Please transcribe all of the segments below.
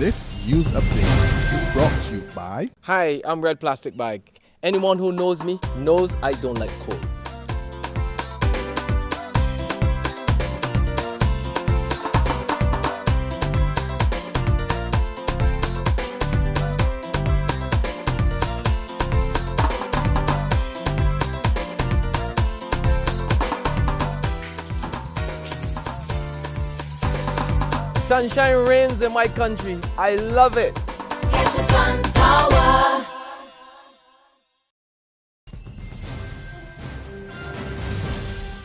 This news update is brought to you by... Hi, I'm Red Plastic Bag. Anyone who knows me knows I don't like cold. Sunshine reigns in my country. I love it. Get your sun power.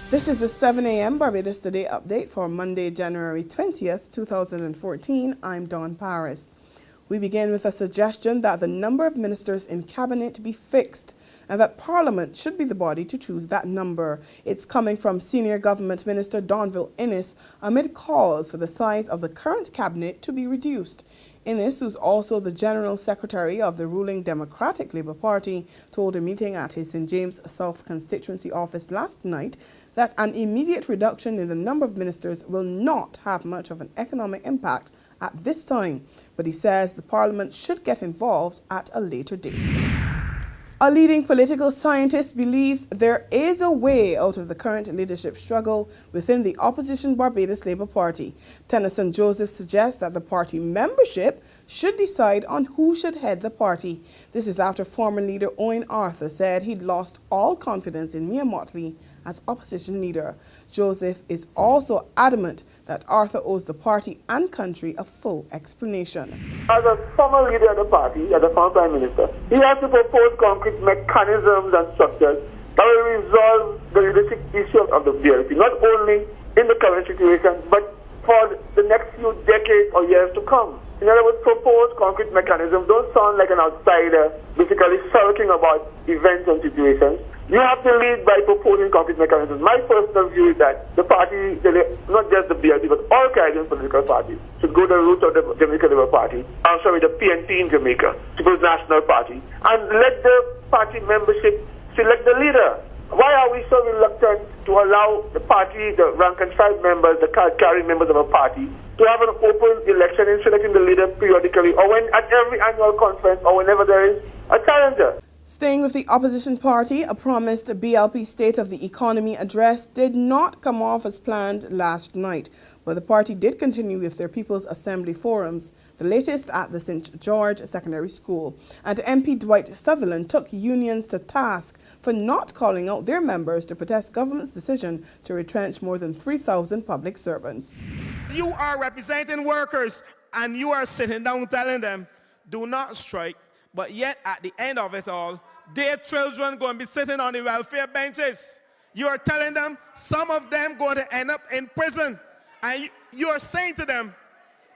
This is the 7 a.m. Barbados Today update for Monday, January 20th, 2014. I'm Dawn Paris. We begin with a suggestion that the number of ministers in cabinet be fixed and that Parliament should be the body to choose that number. It's coming from Senior Government Minister Donville Innes amid calls for the size of the current cabinet to be reduced. Innes, who's also the General Secretary of the ruling Democratic Labour Party, told a meeting at his St. James South constituency office last night that an immediate reduction in the number of ministers will not have much of an economic impact at this time, but he says the Parliament should get involved at a later date. A leading political scientist believes there is a way out of the current leadership struggle within the opposition Barbados Labour Party. Tennyson Joseph suggests that the party membership should decide on who should head the party. This is after former leader Owen Arthur said he'd lost all confidence in Mia Motley as opposition leader. Joseph is also adamant that Arthur owes the party and country a full explanation. As a former leader of the party, as a former Prime Minister, he has to propose concrete mechanisms and structures that will resolve the leadership issue of the BLP, not only in the current situation, but for the next few decades or years to come. In other words, propose concrete mechanisms. Don't sound like an outsider, basically sulking about events and situations. You have to lead by proposing concrete mechanisms. My personal view is that the party, not just the BLP, but all Caribbean political parties, should go the route of the Jamaica Labour Party, the PNP in Jamaica, People's National Party, and let the party membership select the leader. Why are we so reluctant to allow the party, the rank and file members, the carrying members of a party, to have an open election in selecting the leader periodically, or when at every annual conference, or whenever there is a challenger? Staying with the opposition party, a promised BLP State of the Economy address did not come off as planned last night, but the party did continue with their People's Assembly forums, the latest at the St. George Secondary School. And MP Dwight Sutherland took unions to task for not calling out their members to protest government's decision to retrench more than 3,000 public servants. You are representing workers and you are sitting down telling them, do not strike. But yet, at the end of it all, their children going to be sitting on the welfare benches. You are telling them some of them going to end up in prison. And you are saying to them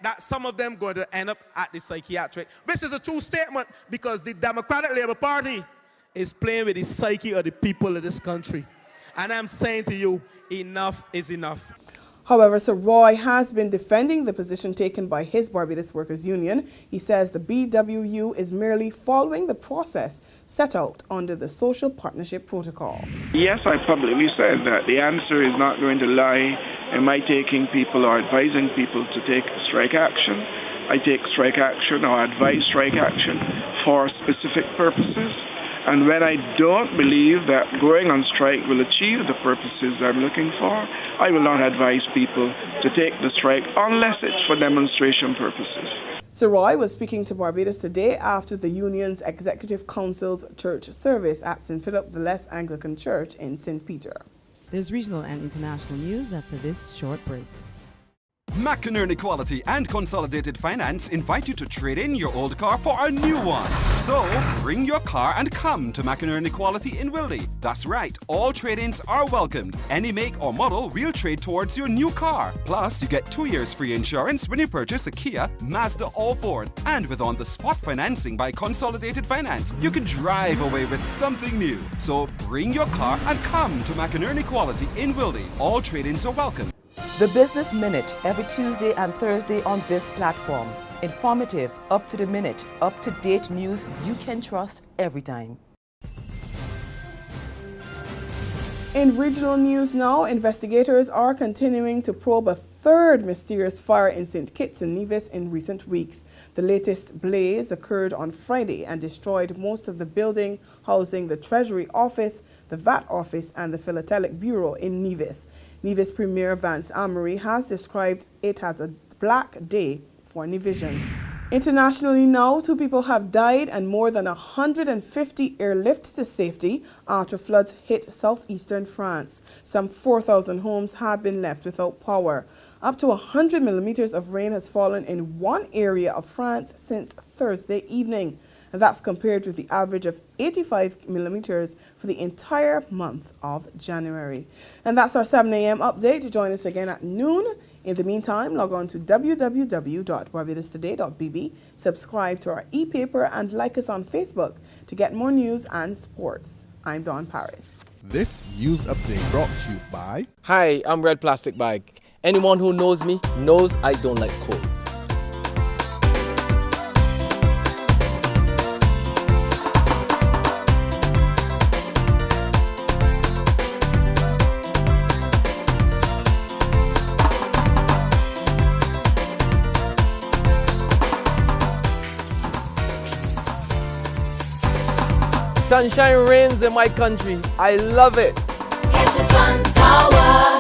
that some of them going to end up at the psychiatric. Which is a true statement because the Democratic Labour Party is playing with the psyche of the people of this country. And I'm saying to you, enough is enough. However, Sir Roy has been defending the position taken by his Barbados Workers Union. He says the BWU is merely following the process set out under the Social Partnership Protocol. Yes, I publicly said that the answer is not going to lie in my taking people or advising people to take strike action. I take strike action or advise strike action for specific purposes. And when I don't believe that going on strike will achieve the purposes I'm looking for, I will not advise people to take the strike unless it's for demonstration purposes. Sir Roy was speaking to Barbados Today after the union's Executive Council's church service at St. Philip the Less Anglican Church in St. Peter. There's regional and international news after this short break. McInerney Quality and Consolidated Finance invite you to trade in your old car for a new one. So, bring your car and come to McInerney Quality in Wildy. That's right, all trade-ins are welcomed. Any make or model we'll trade towards your new car. Plus, you get 2 years free insurance when you purchase a Kia, Mazda or Ford. And with on-the-spot financing by Consolidated Finance, you can drive away with something new. So, bring your car and come to McInerney Quality in Wildy. All trade-ins are welcome. The Business Minute, every Tuesday and Thursday on this platform. Informative, up-to-the-minute, up-to-date news you can trust every time. In regional news now, investigators are continuing to probe a third mysterious fire in St. Kitts and Nevis in recent weeks. The latest blaze occurred on Friday and destroyed most of the building housing the Treasury Office, the VAT Office and the Philatelic Bureau in Nevis. Nevis Premier Vance Amory has described it as a black day for Nevisians. Internationally now, 2 people have died and more than 150 airlifted to safety after floods hit southeastern France. Some 4,000 homes have been left without power. Up to 100 millimeters of rain has fallen in one area of France since Thursday evening. And that's compared with the average of 85 millimeters for the entire month of January. And that's our 7 a.m. update. Join us again at noon. In the meantime, log on to www.barbadostoday.bb, subscribe to our e-paper and like us on Facebook to get more news and sports. I'm Dawn Paris. This news update brought to you by... Hi, I'm Red Plastic Bag. Anyone who knows me knows I don't like cold. Sunshine reigns in my country. I love it. Get your sun power.